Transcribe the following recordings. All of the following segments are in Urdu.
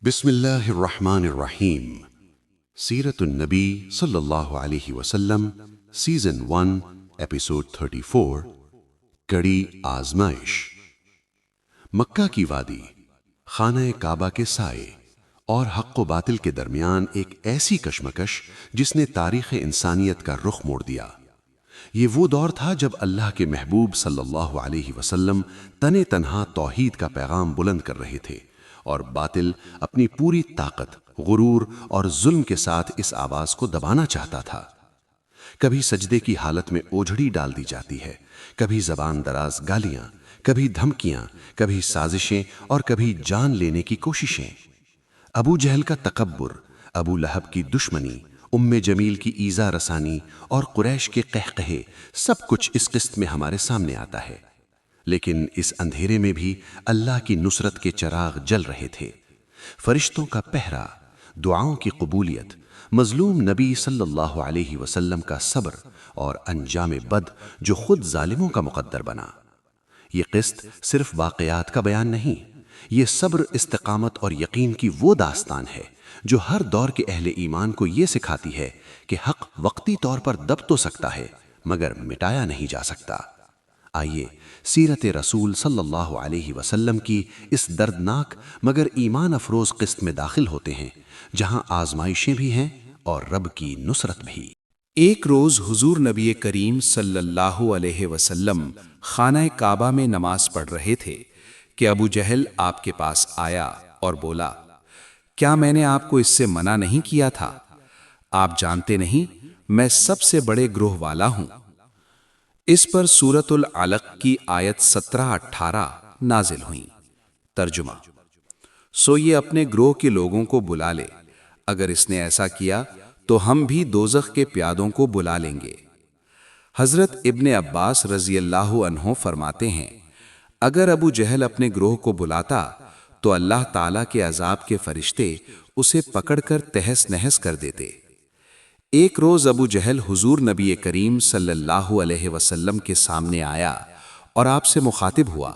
بسم اللہ الرحمن الرحیم۔ سیرت النبی صلی اللہ علیہ وسلم، سیزن 1، ایپیسوڈ 34، کڑی آزمائش۔ مکہ کی وادی، خانہ کعبہ کے سائے اور حق و باطل کے درمیان ایک ایسی کشمکش جس نے تاریخ انسانیت کا رخ موڑ دیا۔ یہ وہ دور تھا جب اللہ کے محبوب صلی اللہ علیہ وسلم تنے تنہا توحید کا پیغام بلند کر رہے تھے، اور باطل اپنی پوری طاقت، غرور اور ظلم کے ساتھ اس آواز کو دبانا چاہتا تھا۔ کبھی سجدے کی حالت میں اوجھڑی ڈال دی جاتی ہے، کبھی زبان دراز گالیاں، کبھی دھمکیاں، کبھی سازشیں اور کبھی جان لینے کی کوششیں۔ ابو جہل کا تکبر، ابو لہب کی دشمنی، ام جمیل کی ایذا رسانی اور قریش کے قہقہے، سب کچھ اس قسط میں ہمارے سامنے آتا ہے۔ لیکن اس اندھیرے میں بھی اللہ کی نصرت کے چراغ جل رہے تھے۔ فرشتوں کا پہرا، دعاؤں کی قبولیت، مظلوم نبی صلی اللہ علیہ وسلم کا صبر اور انجام بد جو خود ظالموں کا مقدر بنا۔ یہ قسط صرف واقعات کا بیان نہیں، یہ صبر، استقامت اور یقین کی وہ داستان ہے جو ہر دور کے اہل ایمان کو یہ سکھاتی ہے کہ حق وقتی طور پر دب تو سکتا ہے مگر مٹایا نہیں جا سکتا۔ آئیے سیرت رسول صلی اللہ علیہ وسلم کی اس دردناک مگر ایمان افروز قسط میں داخل ہوتے ہیں، جہاں آزمائشیں بھی ہیں اور رب کی نصرت بھی۔ ایک روز حضور نبی کریم صلی اللہ علیہ وسلم خانہ کعبہ میں نماز پڑھ رہے تھے کہ ابو جہل آپ کے پاس آیا اور بولا، کیا میں نے آپ کو اس سے منع نہیں کیا تھا؟ آپ جانتے نہیں میں سب سے بڑے گروہ والا ہوں۔ اس پر سورۃ العلق کی آیت 17-18 نازل ہوئیں۔ ترجمہ: سو یہ اپنے گروہ کے لوگوں کو بلا لے، اگر اس نے ایسا کیا تو ہم بھی دوزخ کے پیادوں کو بلا لیں گے۔ حضرت ابن عباس رضی اللہ عنہ فرماتے ہیں، اگر ابو جہل اپنے گروہ کو بلاتا تو اللہ تعالیٰ کے عذاب کے فرشتے اسے پکڑ کر تہس نہس کر دیتے۔ ایک روز ابو جہل حضور نبی کریم صلی اللہ علیہ وسلم کے سامنے آیا اور آپ سے مخاطب ہوا،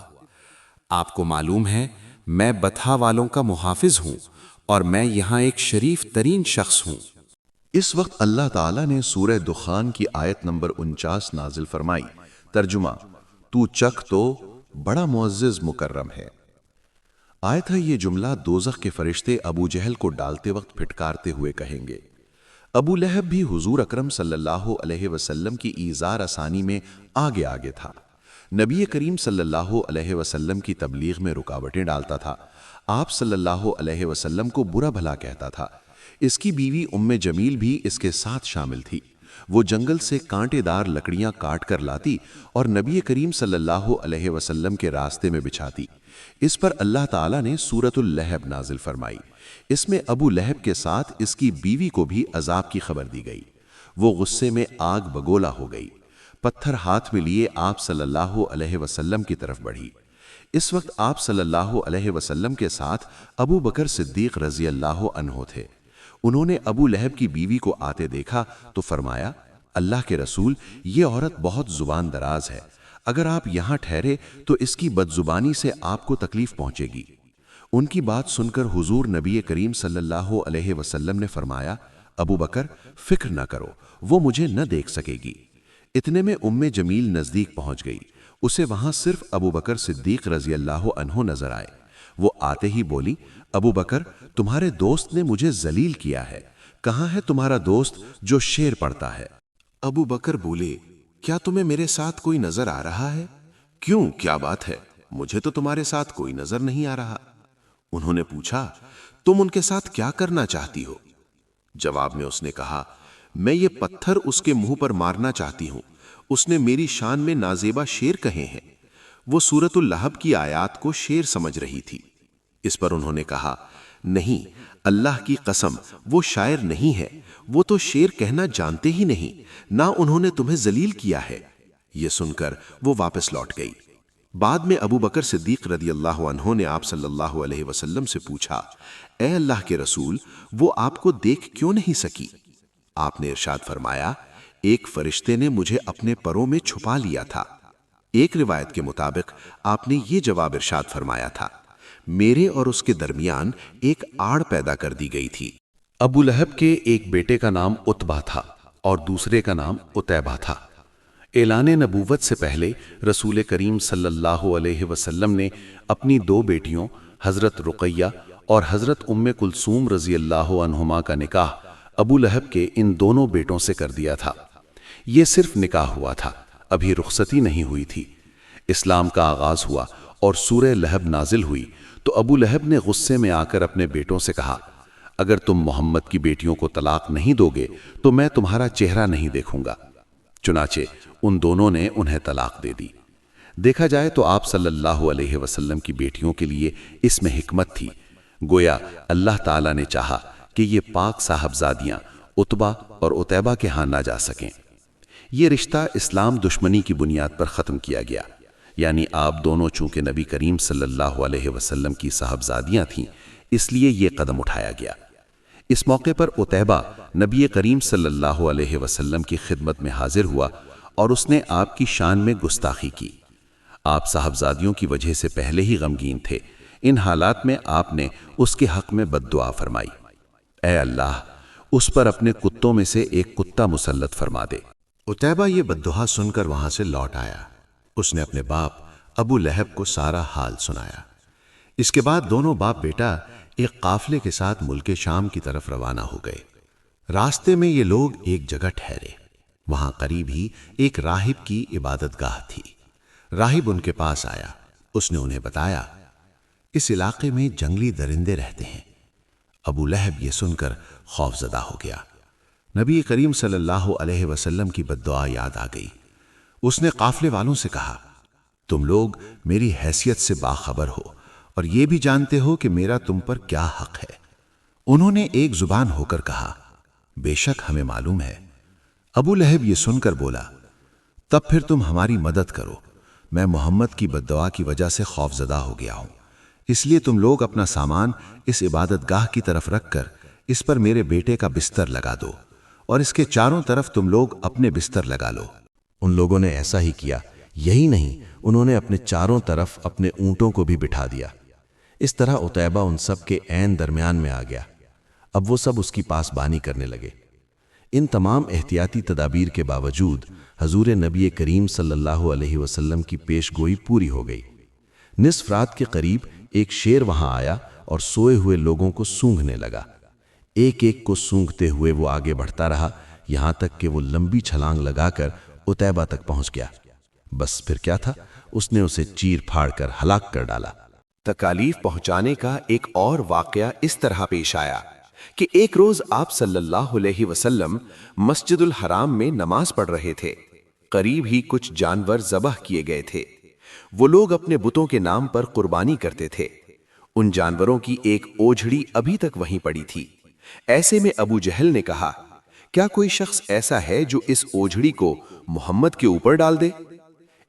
آپ کو معلوم ہے میں بطحا والوں کا محافظ ہوں اور میں یہاں ایک شریف ترین شخص ہوں۔ اس وقت اللہ تعالیٰ نے سورہ دخان کی آیت نمبر 49 نازل فرمائی۔ ترجمہ: تو چکھ تو بڑا معزز مکرم ہے۔ آیت ہے یہ جملہ دوزخ کے فرشتے ابو جہل کو ڈالتے وقت پھٹکارتے ہوئے کہیں گے۔ ابو لہب بھی حضور اکرم صلی اللہ علیہ وسلم کی ایذا رسانی میں آگے آگے تھا۔ نبی کریم صلی اللہ علیہ وسلم کی تبلیغ میں رکاوٹیں ڈالتا تھا، آپ صلی اللہ علیہ وسلم کو برا بھلا کہتا تھا۔ اس کی بیوی ام جمیل بھی اس کے ساتھ شامل تھی۔ وہ جنگل سے کانٹے دار لکڑیاں کاٹ کر لاتی اور نبی کریم صلی اللہ علیہ وسلم کے راستے میں بچھاتی۔ اس پر اللہ تعالیٰ نے سورۃ اللہب نازل فرمائی۔ اس میں ابو لہب کے ساتھ اس کی بیوی کو بھی عذاب کی خبر دی گئی۔ وہ غصے میں آگ بگولا ہو گئی، پتھر ہاتھ میں لیے آپ صلی اللہ علیہ وسلم کی طرف بڑھی۔ اس وقت آپ صلی اللہ علیہ وسلم کے ساتھ ابو بکر صدیق رضی اللہ عنہ تھے۔ انہوں نے ابو لہب کی بیوی کو آتے دیکھا تو فرمایا، اللہ کے رسول، یہ عورت بہت زبان دراز ہے، اگر آپ یہاں ٹھہرے تو اس کی بدزبانی سے آپ کو تکلیف پہنچے گی۔ ان کی بات سن کر حضور نبی کریم صلی اللہ علیہ وسلم نے فرمایا، ابو بکر فکر نہ کرو، وہ مجھے نہ دیکھ سکے گی۔ اتنے میں ام جمیل نزدیک پہنچ گئی، اسے وہاں صرف ابو بکر صدیق رضی اللہ عنہ نظر آئے۔ وہ آتے ہی بولی، ابو بکر تمہارے دوست نے مجھے ذلیل کیا ہے، کہاں ہے تمہارا دوست جو شعر پڑھتا ہے؟ ابو بکر بولے، کیا تمہیں میرے ساتھ کوئی نظر آ رہا ہے؟ کیوں، کیا بات ہے؟ مجھے تو تمہارے ساتھ کوئی نظر نہیں آ رہا۔ انہوں نے پوچھا، تم ان کے ساتھ کیا کرنا چاہتی ہو؟ جواب میں اس نے کہا، میں یہ پتھر اس کے منہ پر مارنا چاہتی ہوں، اس نے میری شان میں نازیبا شعر کہے ہیں۔ وہ سورۃ اللہب کی آیات کو شعر سمجھ رہی تھی۔ اس پر انہوں نے کہا، نہیں، اللہ کی قسم وہ شاعر نہیں ہے، وہ تو شعر کہنا جانتے ہی نہیں، نہ انہوں نے تمہیں ذلیل کیا ہے۔ یہ سن کر وہ واپس لوٹ گئی۔ بعد میں ابو بکر صدیق رضی اللہ عنہ نے آپ صلی اللہ علیہ وسلم سے پوچھا، اے اللہ کے رسول، وہ آپ کو دیکھ کیوں نہیں سکی؟ آپ نے ارشاد فرمایا، ایک فرشتے نے مجھے اپنے پروں میں چھپا لیا تھا۔ ایک روایت کے مطابق آپ نے یہ جواب ارشاد فرمایا تھا، میرے اور اس کے درمیان ایک آڑ پیدا کر دی گئی تھی۔ ابو لہب کے ایک بیٹے کا نام عتبہ تھا اور دوسرے کا نام عتیبہ تھا۔ اعلان نبوت سے پہلے رسول کریم صلی اللہ علیہ وسلم نے اپنی 2 بیٹیوں حضرت رقیہ اور حضرت ام کلثوم رضی اللہ عنہما کا نکاح ابو لہب کے ان دونوں بیٹوں سے کر دیا تھا۔ یہ صرف نکاح ہوا تھا، ابھی رخصتی نہیں ہوئی تھی۔ اسلام کا آغاز ہوا اور سورہ لہب نازل ہوئی تو ابو لہب نے غصے میں آ کر اپنے بیٹوں سے کہا، اگر تم محمد کی بیٹیوں کو طلاق نہیں دو گے تو میں تمہارا چہرہ نہیں دیکھوں گا۔ چنانچہ ان دونوں نے انہیں طلاق دے دی۔ دیکھا جائے تو آپ صلی اللہ علیہ وسلم کی بیٹیوں کے لیے اس میں حکمت تھی، گویا اللہ تعالیٰ نے چاہا کہ یہ پاک صاحبزادیاں عتبہ اور عتیبہ کے ہاں نہ جا سکیں۔ یہ رشتہ اسلام دشمنی کی بنیاد پر ختم کیا گیا، یعنی آپ دونوں چونکہ نبی کریم صلی اللہ علیہ وسلم کی صاحبزادیاں تھیں، اس لیے یہ قدم اٹھایا گیا۔ اس موقع پر عتیبہ نبی کریم صلی اللہ علیہ وسلم کی خدمت میں حاضر ہوا اور اس نے آپ کی شان میں گستاخی کی۔ آپ صاحبزادیوں کی وجہ سے پہلے ہی غمگین تھے، ان حالات میں آپ نے اس کے حق میں بد دعا فرمائی، اے اللہ اس پر اپنے کتوں میں سے ایک کتا مسلط فرما دے۔ عتیبہ یہ بد دعا سن کر وہاں سے لوٹ آیا۔ اس نے اپنے باپ ابو لہب کو سارا حال سنایا۔ اس کے بعد دونوں باپ بیٹا ایک قافلے کے ساتھ ملک شام کی طرف روانہ ہو گئے۔ راستے میں یہ لوگ ایک جگہ ٹھہرے، وہاں قریب ہی ایک راہب کی عبادت گاہ تھی۔ راہب ان کے پاس آیا، اس نے انہیں بتایا، اس علاقے میں جنگلی درندے رہتے ہیں۔ ابو لہب یہ سن کر خوف زدہ ہو گیا۔ نبی کریم صلی اللہ علیہ وسلم کی بد دعا یاد آ گئی۔ اس نے قافلے والوں سے کہا، تم لوگ میری حیثیت سے باخبر ہو اور یہ بھی جانتے ہو کہ میرا تم پر کیا حق ہے۔ انہوں نے ایک زبان ہو کر کہا، بے شک ہمیں معلوم ہے۔ ابو لہب یہ سن کر بولا، تب پھر تم ہماری مدد کرو، میں محمد کی بد دعا کی وجہ سے خوف زدہ ہو گیا ہوں، اس لیے تم لوگ اپنا سامان اس عبادت گاہ کی طرف رکھ کر اس پر میرے بیٹے کا بستر لگا دو اور اس کے چاروں طرف تم لوگ اپنے بستر لگا لو۔ ان لوگوں نے ایسا ہی کیا، یہی نہیں انہوں نے اپنے چاروں طرف اپنے اونٹوں کو بھی بٹھا دیا۔ اس طرح عتیبہ ان سب کے عین درمیان میں آ گیا۔ اب وہ سب اس کی پاسبانی کرنے لگے۔ ان تمام احتیاطی تدابیر کے باوجود حضور نبی کریم صلی اللہ علیہ وسلم کی پیش گوئی پوری ہو گئی۔ نصف رات کے قریب ایک شیر وہاں آیا اور سوئے ہوئے لوگوں کو سونگھنے لگا۔ ایک ایک کو سونگھتے ہوئے وہ آگے بڑھتا رہا، یہاں تک کہ وہ لمبی چھلانگ لگا کر عتیبہ تک پہنچ گیا۔ بس پھر کیا تھا، اس نے اسے چیر پھاڑ کر ہلاک کر ڈالا۔ تکالیف پہنچانے کا ایک اور واقعہ اس طرح پیش آیا کہ ایک روز آپ صلی اللہ علیہ وسلم مسجد الحرام میں نماز پڑھ رہے تھے۔ قریب ہی کچھ جانور ذبح کیے گئے تھے۔ وہ لوگ اپنے بتوں کے نام پر قربانی کرتے تھے۔ ان جانوروں کی ایک اوجھڑی ابھی تک وہیں پڑی تھی۔ ایسے میں ابو جہل نے کہا، کیا کوئی شخص ایسا ہے جو اس اوجھڑی کو محمد کے اوپر ڈال دے؟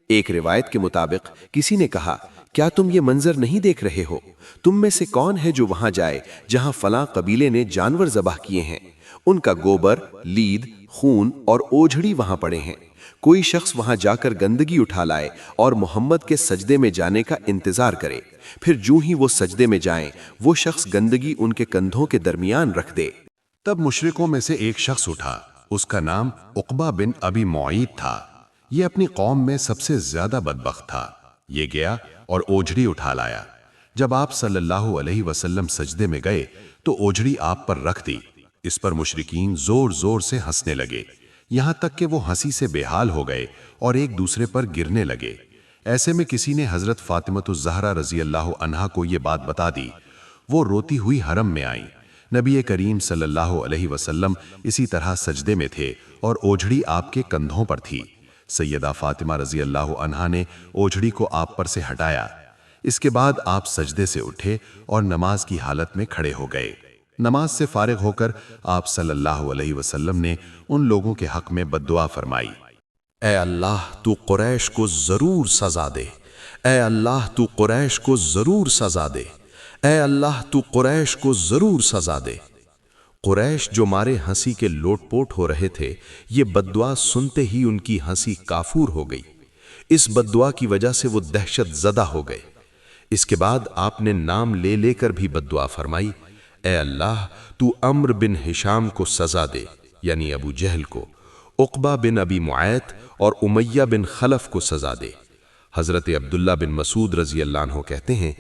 ایک روایت کے مطابق کسی نے کہا، کیا تم یہ منظر نہیں دیکھ رہے ہو؟ تم میں سے کون ہے جو وہاں جائے جہاں فلاں قبیلے نے جانور ذبح کیے ہیں؟ ان کا گوبر، لید، خون اور اوجھڑی وہاں پڑے ہیں۔ کوئی شخص وہاں جا کر گندگی اٹھا لائے اور محمد کے سجدے میں جانے کا انتظار کرے، پھر جو ہی وہ سجدے میں جائیں وہ شخص گندگی ان کے کندھوں کے درمیان رکھ دے۔ تب مشرکوں میں سے ایک شخص اٹھا، اس کا نام عقبہ بن ابی معیط تھا۔ یہ اپنی قوم میں سب سے زیادہ بدبخت تھا۔ یہ گیا اور اوجھڑی اٹھا لایا۔ جب آپ صلی اللہ علیہ وسلم سجدے میں گئے تو اوجھڑی آپ پر رکھ دی۔ اس پر مشرکین زور زور سے ہنسنے لگے، یہاں تک کہ وہ ہنسی سے بے حال ہو گئے اور ایک دوسرے پر گرنے لگے۔ ایسے میں کسی نے حضرت فاطمہ الزہرا رضی اللہ عنہا کو یہ بات بتا دی۔ وہ روتی ہوئی حرم میں آئیں۔ نبی کریم صلی اللہ علیہ وسلم اسی طرح سجدے میں تھے اور اوجھڑی آپ کے کندھوں پر تھی۔ سیدہ فاطمہ رضی اللہ عنہا نے اوجھڑی کو آپ پر سے ہٹایا۔ اس کے بعد آپ سجدے سے اٹھے اور نماز کی حالت میں کھڑے ہو گئے۔ نماز سے فارغ ہو کر آپ صلی اللہ علیہ وسلم نے ان لوگوں کے حق میں بد دعا فرمائی، اے اللہ تو قریش کو ضرور سزا دے، اے اللہ تو قریش کو ضرور سزا دے، اے اللہ تو قریش کو ضرور سزا دے۔ قریش جو مارے ہنسی کے لوٹ پوٹ ہو رہے تھے، یہ بد دعا سنتے ہی ان کی ہنسی کافور ہو گئی۔ اس بد دعا کی وجہ سے وہ دہشت زدہ ہو گئے۔ اس کے بعد آپ نے نام لے لے کر بھی بددعا فرمائی، اے اللہ تو عمر بن ہشام کو سزا دے، یعنی ابو جہل کو، عقبہ بن ابی معیط اور امیہ بن خلف کو سزا دے۔ حضرت عبداللہ بن مسعود رضی اللہ عنہ کہتے ہیں،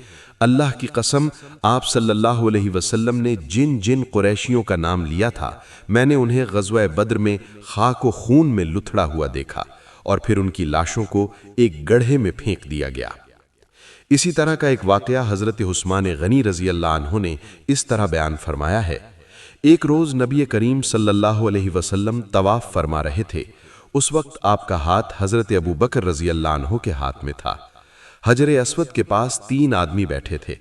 اللہ کی قسم آپ صلی اللہ علیہ وسلم نے جن جن قریشیوں کا نام لیا تھا، میں نے انہیں غزوہ بدر میں خاک و خون میں لتھڑا ہوا دیکھا، اور پھر ان کی لاشوں کو ایک گڑھے میں پھینک دیا گیا۔ اسی طرح کا ایک واقعہ حضرت عثمان غنی رضی اللہ عنہ نے اس طرح بیان فرمایا ہے، ایک روز نبی کریم صلی اللہ علیہ وسلم طواف فرما رہے تھے، اس وقت آپ کا ہاتھ حضرت ابو بکر رضی اللہ عنہ کے ہاتھ میں تھا۔ حجر اسود کے پاس 3 آدمی بیٹھے تھے۔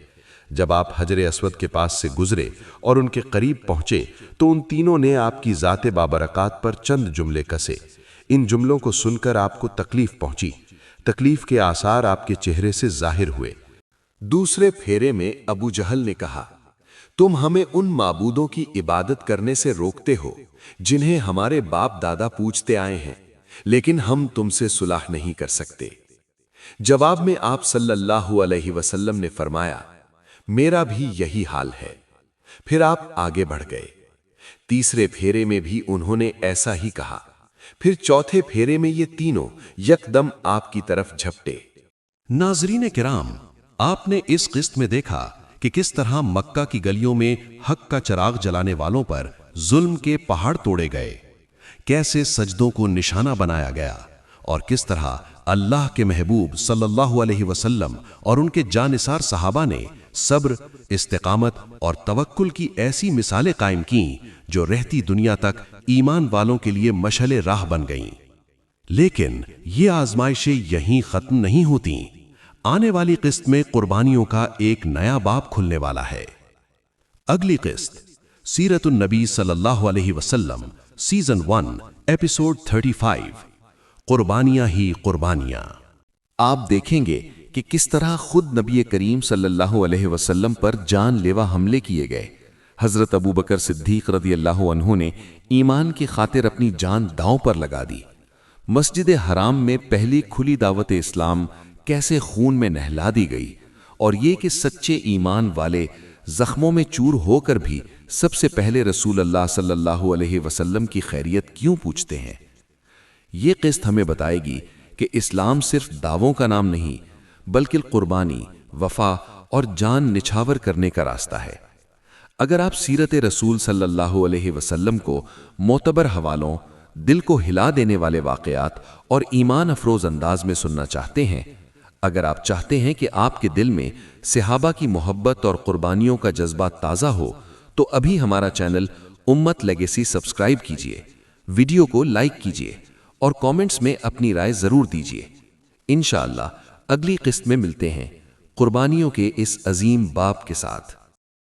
جب آپ حجر اسود کے پاس سے گزرے اور ان کے قریب پہنچے تو ان تینوں نے آپ کی ذات بابرکات پر چند جملے کسے۔ ان جملوں کو سن کر آپ کو تکلیف پہنچی، تکلیف کے آثار آپ کے چہرے سے ظاہر ہوئے۔ دوسرے پھیرے میں ابو جہل نے کہا، تم ہمیں ان معبودوں کی عبادت کرنے سے روکتے ہو جنہیں ہمارے باپ دادا پوجتے آئے ہیں، لیکن ہم تم سے صلح نہیں کر سکتے۔ جواب میں آپ صلی اللہ علیہ وسلم نے فرمایا، میرا بھی یہی حال ہے۔ پھر آپ آگے بڑھ گئے۔ تیسرے پھیرے میں بھی انہوں نے ایسا ہی کہا۔ پھر چوتھے پھیرے میں یہ تینوں یکدم آپ کی طرف جھپٹے۔ ناظرین کرام، آپ نے اس قسط میں دیکھا کہ کس طرح مکہ کی گلیوں میں حق کا چراغ جلانے والوں پر ظلم کے پہاڑ توڑے گئے، کیسے سجدوں کو نشانہ بنایا گیا، اور کس طرح اللہ کے محبوب صلی اللہ علیہ وسلم اور ان کے جانثار صحابہ نے صبر، استقامت اور توکل کی ایسی مثالیں قائم کیں جو رہتی دنیا تک ایمان والوں کے لیے مشعل راہ بن گئیں۔ لیکن یہ آزمائشیں یہیں ختم نہیں ہوتیں۔ آنے والی قسط میں قربانیوں کا ایک نیا باب کھلنے والا ہے۔ اگلی قسط سیرت النبی صلی اللہ علیہ وسلم سیزن 1 ایپیسوڈ 35 قربانیاں ہی قربانیاں۔ آپ دیکھیں گے کہ کس طرح خود نبی کریم صلی اللہ علیہ وسلم پر جان لیوا حملے کیے گئے۔ حضرت ابو بکر صدیق رضی اللہ عنہ نے ایمان کی خاطر اپنی جان داؤں پر لگا دی۔ مسجد حرام میں پہلی کھلی دعوت اسلام کیسے خون میں نہلا دی گئی، اور یہ کہ سچے ایمان والے زخموں میں چور ہو کر بھی سب سے پہلے رسول اللہ صلی اللہ علیہ وسلم کی خیریت کیوں پوچھتے ہیں۔ یہ قسط ہمیں بتائے گی کہ اسلام صرف دعووں کا نام نہیں بلکہ قربانی، وفا اور جان نچھاور کرنے کا راستہ ہے۔ اگر آپ سیرت رسول صلی اللہ علیہ وسلم کو معتبر حوالوں، دل کو ہلا دینے والے واقعات اور ایمان افروز انداز میں سننا چاہتے ہیں، اگر آپ چاہتے ہیں کہ آپ کے دل میں صحابہ کی محبت اور قربانیوں کا جذبہ تازہ ہو، تو ابھی ہمارا چینل امت لیگیسی سبسکرائب کیجئے، ویڈیو کو لائک کیجئے اور کامنٹس میں اپنی رائے ضرور دیجئے۔ انشاءاللہ اگلی قسط میں ملتے ہیں قربانیوں کے اس عظیم باب کے ساتھ۔